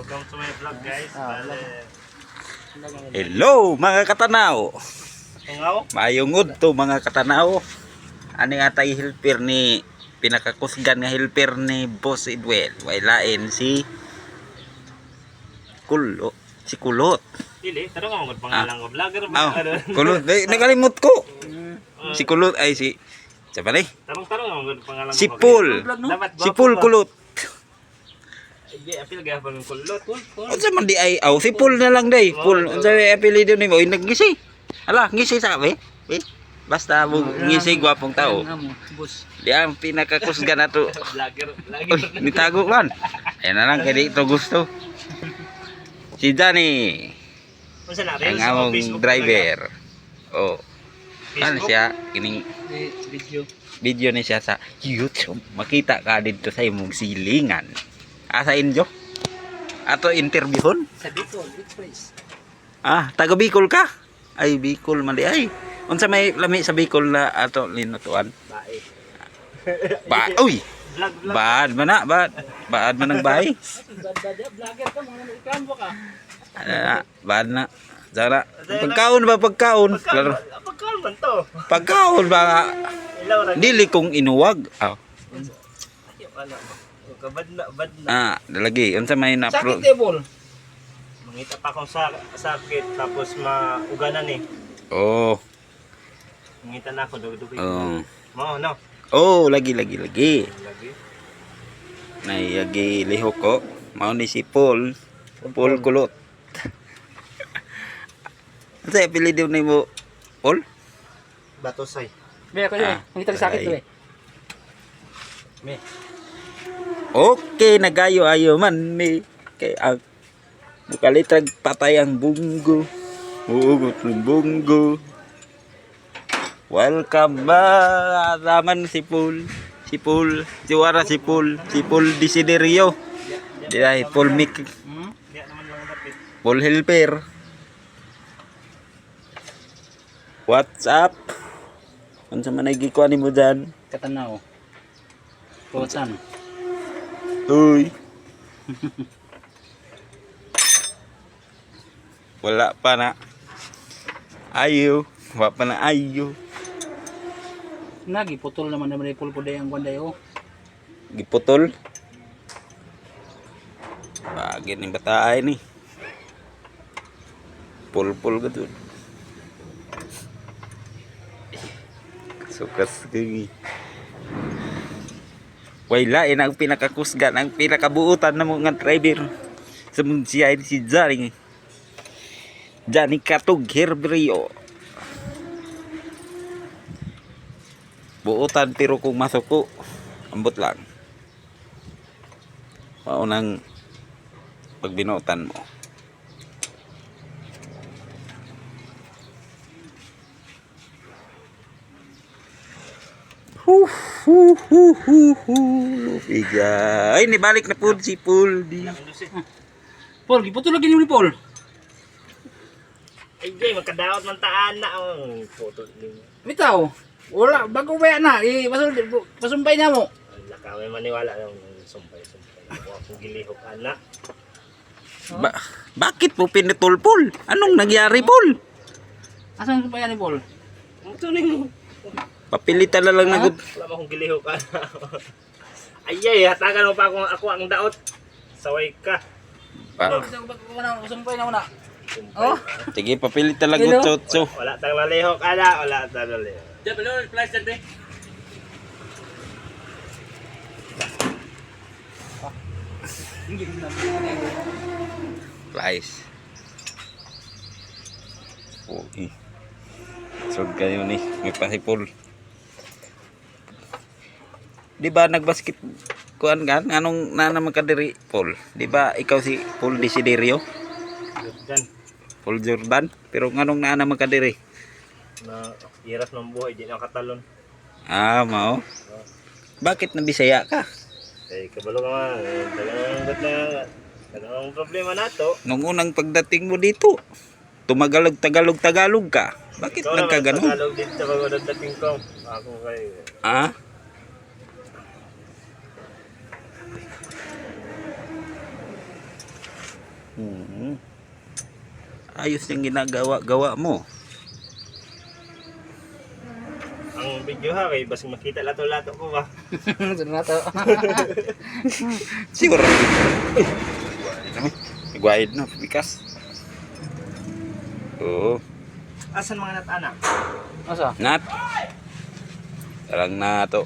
Welcome to my vlog guys. Hello mga katanaw. Tungaw? Maayong udto mga katanaw. Ani atay helper ni pinakakusgan nga helper ni Boss Edwel. Way lain si Kulot. Dili, tarong ako magpangalan ko. Vlogger ba? Kulot. Nakalimot ko. Si Kulot ay si siapa ni? Tarong ako magpangalan ko. Si Paul. Si Paul Kulot. Ay, apil gaya pa ng kulot. Unsa man di ay si Paul na lang day. Paul unsa may apelyido nimo? Oy naggisi. Ala, ngisi sabi. Basta mo ngisi gwapong tao. Di ang pinakakusga na to. Vlogger. Uy, nitago man. Ayan na lang, kaya ito gusto. Si Johnny, Unsa na rin? ang among driver. Oh, ano siya? Kining video ni siya sa YouTube. Makita ka dito sa imong silingan. Asa inyo? Ato interviewon? Sa Bicol, which place? Taga Bicol ka? Ay, Bicol man di ay. Unsa may lami sa Bicol na ato linutuan? Bae. Uy! Vlog. Bad man na, bad. Bad man ang bahay. Vlogger ka, mga ikambo ka. Bad na. Sana. Pagkaon ba pagkaon? Klaro. Pagkaon man to. Pagkaon ba? Ilaw ra. Dili kong inuwag. Bad na. Dalagi. Unsa may na Sakit table. Mangita pa akong sakit tapos mauganan eh. Oh. Mangita na ako dugdugin. Oh. Mo no. Oh, lagi. Lagi. Nay lihok ko. Mao ni si Paul. Paul Kulot. Unsa apelyido nimo? Paul? Batosay. Be ako yun. Mangita sakit to eh. Me. Okay, nagayo-ayo man ni kay ang mukalitrag patay ang bunggo. Ugot ng bunggo. Welcome ba naman si Paul. Si Wara si Paul Desiderio. Di ay Paul Mick. Diya naman lang dapit. Paul Helper. What's up? Unsa man nagikuan nimo dyan? Katanaw. Putan. Uy. Wala pa na. Ayo. Wala pa na ayo. Nagi putol naman naman pulpuday ang guanday oh. Giputol. Bagay ni bataay ni. Pulpul ka doon. Sukas kagi. Wala ang pinakakusgan, ang pinakabuutan na mga driver. Sa siya si Johnny Katog Herbrio. Buutan pero kung masok ko, ambot lang. Maunang pagbinutan mo. Lupiga. Ay, nibalik na po si Paul. Paul, giputol lagi ni Paul. Ay, gay, magkadaot man taan na ang photo ninyo. Bitaw. Wala bago ba na pasumpay na mo. Wala ka, may maniwala ng sumpay. Ako akong gilihok, anak. Bakit po pinutol Paul? Anong nangyari Paul? Asan sumpayan ni Paul? Ang tuloy mo. Papilitan na lang na good. Wala mo akong gilihok, anak. Ay, hatagan mo pa ako ang daot. Saway ka. Sumpay na muna. Oh. Sige, papilitan lang good so. Wala tang lalihok, anak. Wala tang lalihok. Diyan below, flash dyan eh. Flies. Okay. Sod kayo ni. May pasipol. Di ba nagbasket kuan kan? Anong naman ka diri, Paul? Di ba ikaw si Paul Desiderio? Jordan. Paul Jordan? Pero anong naman ka diri? Na hirap ng buhay, di na katalon. Mao. Bakit nabisaya ka? Eh, kabalo ka man. Tagang problema na to. Nung unang pagdating mo dito, Tagalog ka. Bakit Ikaw nagkaganon? naman Tagalog dito pag dating ko. Ako kayo. Ayos yung ginagawa-gawa mo. Ang video ha, kay basta makita lato-lato ko ba? Sunod na to. Siguro. Nagwahid na, bikas. Oo. Asan mga nat-anak? Asa? Nat. Tarang na to.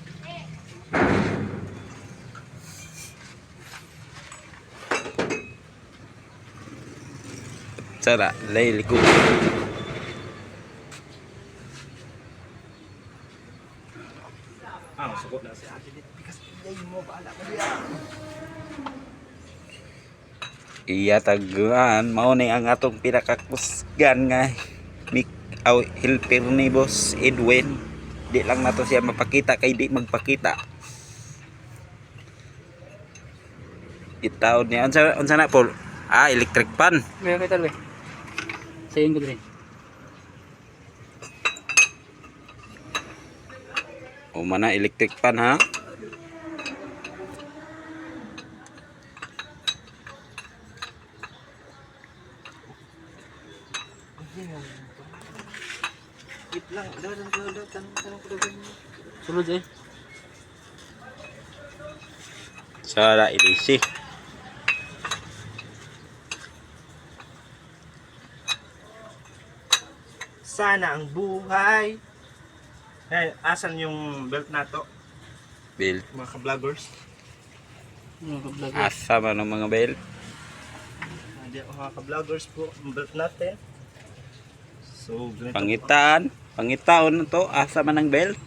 Sara, layliko. Sugot na si ate dito. Bikas ilay mo, baala ka diya. Iya tagaan, mao ni ang atong pinakakusgan nga helper ni Boss Edwin. Di lang nato siya mapakita kay di magpakita. Itaw niya unsa na Paul? Electric pan. Meron kayo talo eh. Sayin ko din. O mana electric pan ha? Wait lang, tanong ko daw. Sulod eh. Sara ilisi. Sana ang buhay. Hey, asan yung belt na to? Bel. Mga ka-vloggers. Asa man ang mga bel? Hindi ako mga ka-vloggers po. Ang belt natin. So, ganito po. Pangitaon na to. Asa man ang bel?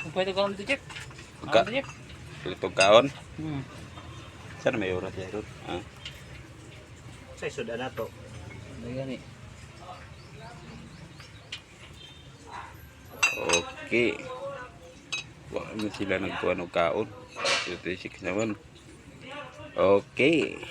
Kung pwede ko lang dito, Jeff. Pagka- Jeff. Litog kaon. Hmm. Sana may oras ya ron. Sa isuda na to. Ayan eh. Okay. Wa mo sila nagkuhan og kaon. 36 naman. Okay.